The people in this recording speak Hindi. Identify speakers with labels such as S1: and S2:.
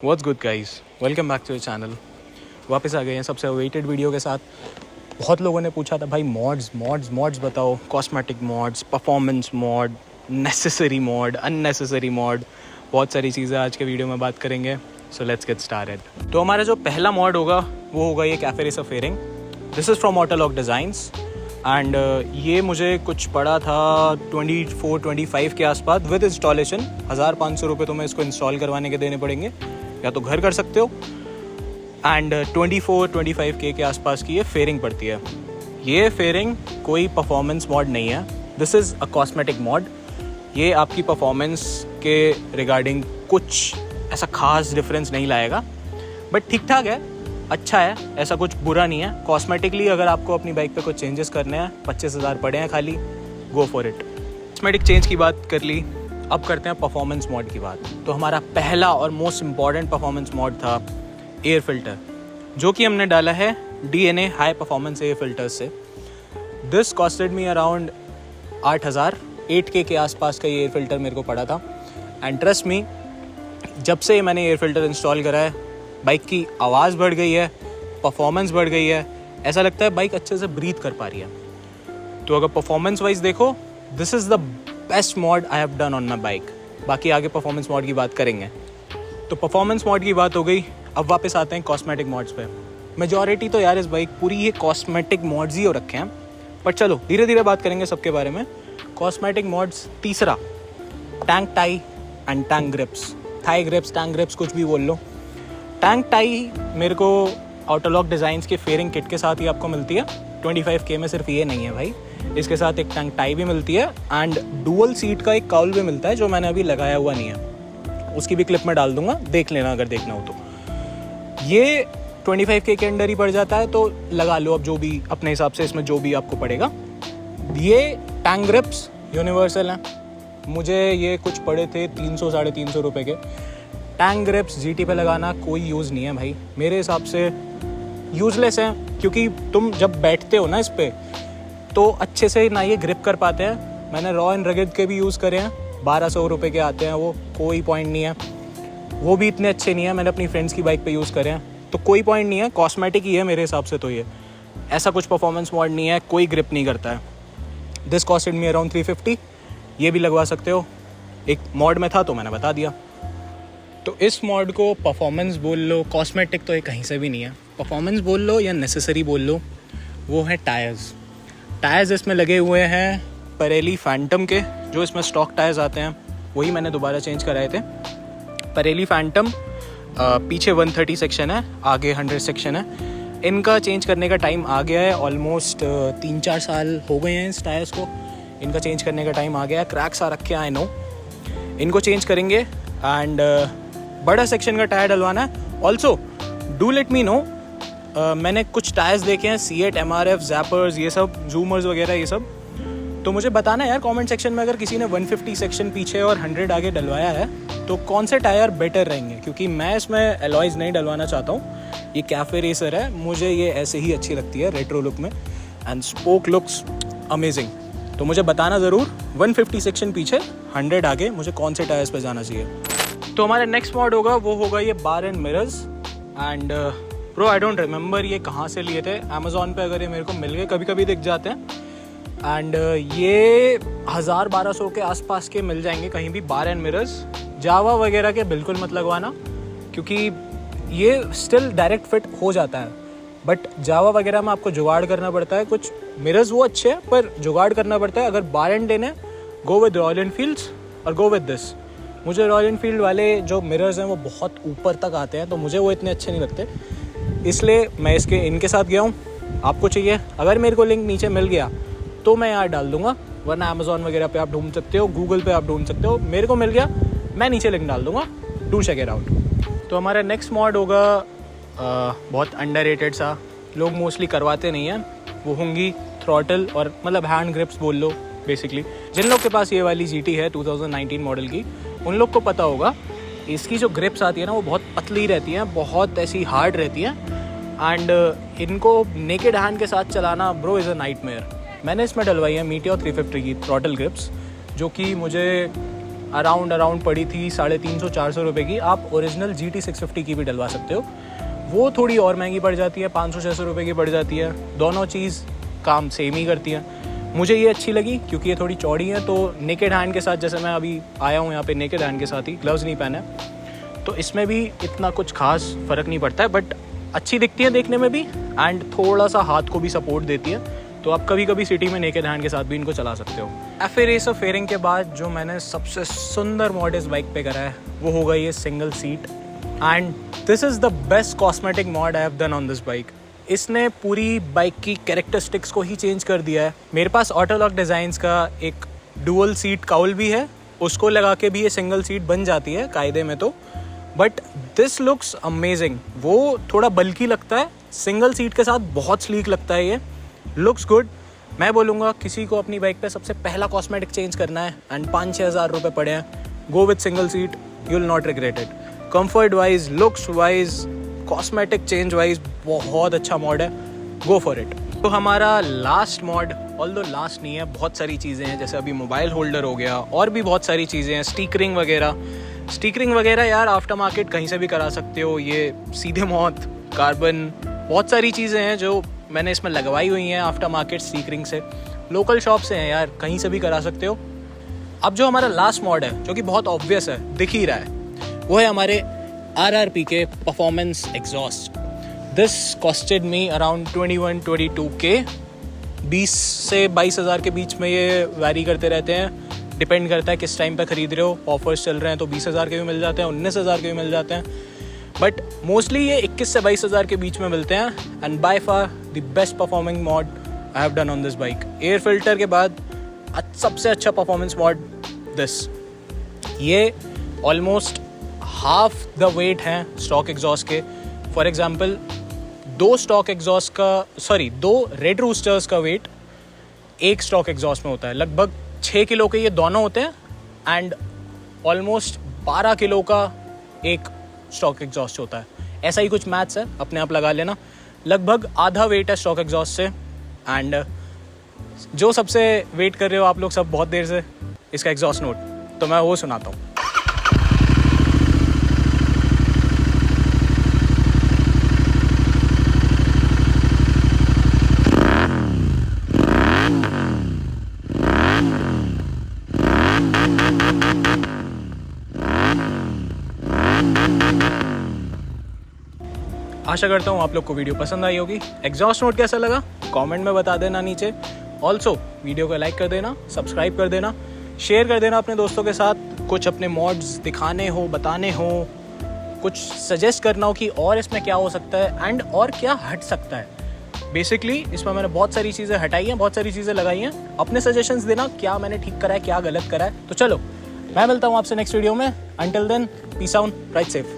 S1: What's good guys, welcome back to the channel. वापस आ गए हैं सबसे अवेटेड वीडियो के साथ। बहुत लोगों ने पूछा था भाई मॉड्स बताओ, cosmetic mods, performance mod, necessary mod, unnecessary mod, बहुत सारी चीज़ें आज के वीडियो में बात करेंगे। So let's get started. तो हमारा जो पहला मॉड होगा वो होगा ये cafe racer fairing. This is from Autolock designs and ये मुझे कुछ पड़ा था 24-25 के आसपास विद इंस्टॉलेशन। 1,500 रुपये तुम्हें इसको इंस्टॉल करवाने के देने पड़ेंगे, या तो घर कर सकते हो। एंड 24-25 के आसपास की ये फेयरिंग पड़ती है। ये फेयरिंग कोई परफॉर्मेंस मॉड नहीं है, this is a cosmetic mod. ये आपकी परफॉर्मेंस के रिगार्डिंग कुछ ऐसा खास डिफरेंस नहीं लाएगा, बट ठीक ठाक है, अच्छा है, ऐसा कुछ बुरा नहीं है। कॉस्मेटिकली अगर आपको अपनी बाइक पे कुछ चेंजेस करने हैं, 25,000 पड़े हैं खाली, go for it. Cosmetic change की बात कर ली, अब करते हैं परफॉर्मेंस मॉड की बात। तो हमारा पहला और मोस्ट इम्पॉर्टेंट परफॉर्मेंस मॉड था एयर फिल्टर, जो कि हमने डाला है DNA high performance air filter से। This costed me around 8,000, 8K के आसपास का ये एयर फिल्टर मेरे को पड़ा था। एंड ट्रस्ट मी, जब से मैंने एयर फिल्टर इंस्टॉल करा है, बाइक की आवाज़ बढ़ गई है, परफॉर्मेंस बढ़ गई है, ऐसा लगता है बाइक अच्छे से ब्रीथ कर पा रही है। तो अगर परफॉर्मेंस वाइज देखो, this is the best mod I have done on my bike. बाकी आगे परफॉर्मेंस मॉड की बात करेंगे। तो परफॉर्मेंस मॉड की बात हो गई, अब वापस आते हैं कॉस्मेटिक मॉड्स पे। मेजॉरिटी तो यार इस बाइक पूरी ये कॉस्मेटिक मॉड्स ही हो रखे हैं, पर चलो धीरे धीरे बात करेंगे सबके बारे में। कॉस्मेटिक मॉड्स, तीसरा tank tie and tank grips, thigh grips, tank grips, कुछ भी बोल लो। टैंक टाई मेरे को ऑटोलॉक डिज़ाइंस के फेयरिंग किट के साथ ही आपको मिलती है। 25K में सिर्फ ये नहीं है भाई, इसके साथ एक टैंक टाई भी मिलती है एंड डुअल सीट का एक काउल भी मिलता है, जो मैंने अभी लगाया हुआ नहीं है, उसकी भी क्लिप में डाल दूंगा, देख लेना अगर देखना हो तो। ये 25K के अंडर ही पड़ जाता है, तो लगा लो अब जो भी अपने हिसाब से इसमें जो भी आपको पड़ेगा। ये टैंक ग्रिप्स यूनिवर्सल हैं, मुझे ये कुछ पड़े थे 300-350 रुपये के। टैंक ग्रिप्स GT पे लगाना कोई यूज़ नहीं है भाई, मेरे हिसाब से यूज़लेस है, क्योंकि तुम जब बैठते हो ना इस पर तो अच्छे से ना ये ग्रिप कर पाते हैं। मैंने रॉ एंड रगेड के भी यूज़ करे हैं, 1,200 रुपये के आते हैं, वो कोई पॉइंट नहीं है, वो भी इतने अच्छे नहीं है। मैंने अपनी फ्रेंड्स की बाइक पे यूज़ करे हैं, तो कोई पॉइंट नहीं है, कॉस्मेटिक ही है मेरे हिसाब से। तो ये ऐसा कुछ परफॉर्मेंस मॉड नहीं है, कोई ग्रिप नहीं करता है। दिस कॉस्टेड मी अराउंड 350, ये भी लगवा सकते हो, एक मॉड में था तो मैंने बता दिया। तो इस मॉड को परफॉर्मेंस बोल लो, कॉस्मेटिक तो ये कहीं से भी नहीं है, परफॉर्मेंस बोल लो या नेसेसरी बोल लो, वो है टायर्स। टायर्स इसमें लगे हुए हैं परेली फैंटम के, जो इसमें स्टॉक टायर्स आते हैं वही मैंने दोबारा चेंज कराए थे। परेली फैंटम, पीछे 130 सेक्शन है, आगे 100 सेक्शन है। इनका चेंज करने का टाइम आ गया है, ऑलमोस्ट 3-4 साल हो गए हैं इस टायर्स को, इनका चेंज करने का टाइम आ गया है। क्रैक्स आ रखे हैं, आई नो, इनको चेंज करेंगे। एंड बड़ा सेक्शन का टायर डलवाना है। Also do let me know, मैंने कुछ टायर्स देखे हैं, C8, MRF, जैपर्स, ये सब, जूमर्स वगैरह ये सब, तो मुझे बताना यार कमेंट सेक्शन में, अगर किसी ने 150 सेक्शन पीछे और 100 आगे डलवाया है तो कौन से टायर बेटर रहेंगे, क्योंकि मैं इसमें एलॉयज़ नहीं डलवाना चाहता हूँ। ये कैफे रेसर है, मुझे ये ऐसे ही अच्छी लगती है रेट्रो लुक में, एंड स्पोक लुक्स अमेजिंग। तो मुझे बताना ज़रूर 150 सेक्शन पीछे, 100 आगे, मुझे कौन से टायर्स पे जाना चाहिए। तो हमारा नेक्स्ट मॉड होगा वो होगा ये bar end mirrors. And bro I don't remember ये कहाँ से लिए थे, अमेज़ॉन पे अगर ये मेरे को मिल गए, कभी कभी दिख जाते हैं। एंड ये 1,000-1,200 के आसपास के मिल जाएंगे कहीं भी, बार एंड मिरर्स। जावा वगैरह के बिल्कुल मत लगवाना, क्योंकि ये स्टिल डायरेक्ट फिट हो जाता है, बट जावा वगैरह में आपको जुगाड़ करना पड़ता है। कुछ मिरर्स वो अच्छे हैं पर जुगाड़ करना पड़ता है। अगर बार एंड लेने, गो विद रॉयल एनफील्ड्स और गो विद दिस। मुझे रॉयल एनफील्ड वाले जो मिरर्स हैं वो बहुत ऊपर तक आते हैं, तो मुझे वो इतने अच्छे नहीं लगते, इसलिए मैं इनके साथ गया हूँ। आपको चाहिए, अगर मेरे को लिंक नीचे मिल गया तो मैं यहाँ डाल दूंगा, वरना अमेज़ॉन वगैरह पे आप ढूंढ सकते हो, गूगल पे आप ढूंढ सकते हो। मेरे को मिल गया, मैं नीचे लिंक डाल दूंगा, डू चेक इट आउट। तो हमारा नेक्स्ट मॉड होगा बहुत अंडररेटेड सा, लोग मोस्टली करवाते नहीं हैं, वो होंगी थ्रॉटल और मतलब हैंड ग्रिप्स बोल लो बेसिकली। जिन लोग के पास ये वाली GT है 2019 मॉडल की, उन लोग को पता होगा इसकी जो ग्रिप्स आती है ना, वो बहुत पतली रहती हैं, बहुत ऐसी हार्ड रहती हैं, एंड इनको नेकेड हैंड के साथ चलाना ब्रो इज़ अ नाइटमेयर। मैंने इसमें डलवाई है मीटियोर 350 की थ्रॉटल ग्रिप्स, जो कि मुझे अराउंड पड़ी थी 350-400 रुपये की। आप ओरिजिनल GT 650 की भी डलवा सकते हो, वो थोड़ी और महंगी पड़ जाती है, 500-600 रुपये की पड़ जाती है। दोनों चीज़ काम सेम ही करती है। मुझे ये अच्छी लगी क्योंकि ये थोड़ी चौड़ी है, तो नेकेड हैंड के साथ, जैसे मैं अभी आया हूँ यहाँ पे नेकेड हैंड के साथ ही, ग्लव्स नहीं पहने, तो इसमें भी इतना कुछ खास फ़र्क नहीं पड़ता है, बट अच्छी दिखती है देखने में भी एंड थोड़ा सा हाथ को भी सपोर्ट देती है। तो आप कभी कभी सिटी में नेकेड हैंड के साथ भी इनको चला सकते हो। एफ रेस ऑफ फेयरिंग के बाद जो मैंने सबसे सुंदर मॉड इस बाइक पे करा है वो होगा ये single seat, and this is the best cosmetic mod I have done on this bike. इसने पूरी बाइक की कैरेक्टरिस्टिक्स को ही चेंज कर दिया है। मेरे पास ऑटोलॉक डिज़ाइंस का एक डुअल सीट काउल भी है, उसको लगा के भी ये सिंगल सीट बन जाती है कायदे में तो, बट दिस लुक्स अमेजिंग। वो थोड़ा बल्कि लगता है, सिंगल सीट के साथ बहुत स्लीक लगता है, ये लुक्स गुड। मैं बोलूँगा किसी को अपनी बाइक पे सबसे पहला कॉस्मेटिक चेंज करना है एंड 5-6 हज़ार रुपये पड़े हैं, go with single seat, you will not regret it. Comfort wise, looks wise, cosmetic change wise बहुत अच्छा मॉड है, गो फॉर इट। तो हमारा लास्ट मॉड, ऑल्दो लास्ट नहीं है, बहुत सारी चीज़ें हैं, जैसे अभी मोबाइल होल्डर हो गया और भी बहुत सारी चीज़ें हैं, स्टिकरिंग वगैरह यार आफ्टर मार्केट कहीं से भी करा सकते हो। ये सीधे मौत, कार्बन, बहुत सारी चीज़ें हैं जो मैंने इसमें लगवाई हुई हैं आफ्टर मार्केट स्टिकरिंग से, लोकल शॉप से हैं यार, कहीं से भी करा सकते हो। अब जो हमारा लास्ट मॉड है जो कि बहुत ऑब्वियस है, दिख ही रहा है, वो है हमारे RRP के performance exhaust. This costed me around 21-22K, 20 से 22 हज़ार के बीच में ये वैरी करते रहते हैं, डिपेंड करता है किस टाइम पे खरीद रहे हो। ऑफर्स चल रहे हैं तो 20 हज़ार के भी मिल जाते हैं, 19 हज़ार के भी मिल जाते हैं, बट मोस्टली ये 21 से 22 हज़ार के बीच में मिलते हैं। And by far the best performing mod I have done on this bike. Air filter के बाद सबसे अच्छा परफॉर्मेंस मॉड दिस। ये ऑलमोस्ट हाफ द वेट हैं स्टॉक एग्जॉस्ट के। फॉर एग्जांपल 2 रेड रूस्टर्स का वेट एक स्टॉक एग्जॉस्ट में होता है। लगभग 6 किलो के ये दोनों होते हैं एंड ऑलमोस्ट 12 किलो का एक स्टॉक एग्जॉस्ट होता है। ऐसा ही कुछ मैथ्स है, अपने आप लगा लेना। लगभग आधा वेट है स्टॉक एग्जॉस्ट से। एंड जो सबसे वेट कर रहे हो आप लोग सब बहुत देर से इसका एग्जॉस्ट नोट, तो मैं वो सुनाता हूँ। आशा करता हूँ आप लोग को वीडियो पसंद आई होगी। एग्जॉस्ट नोट कैसा लगा कमेंट में बता देना नीचे। ऑल्सो वीडियो को लाइक कर देना, सब्सक्राइब कर देना, शेयर कर देना अपने दोस्तों के साथ। कुछ अपने मॉड्स दिखाने हो, बताने हो, कुछ सजेस्ट करना हो कि और इसमें क्या हो सकता है एंड और क्या हट सकता है। बेसिकली इसमें मैंने बहुत सारी चीज़ें हटाई हैं, बहुत सारी चीज़ें लगाई हैं। अपने सजेशंस देना, क्या मैंने ठीक करा है, क्या गलत करा है। तो चलो मैं मिलता हूँ आपसे नेक्स्ट वीडियो में। Until then, peace out, ride safe.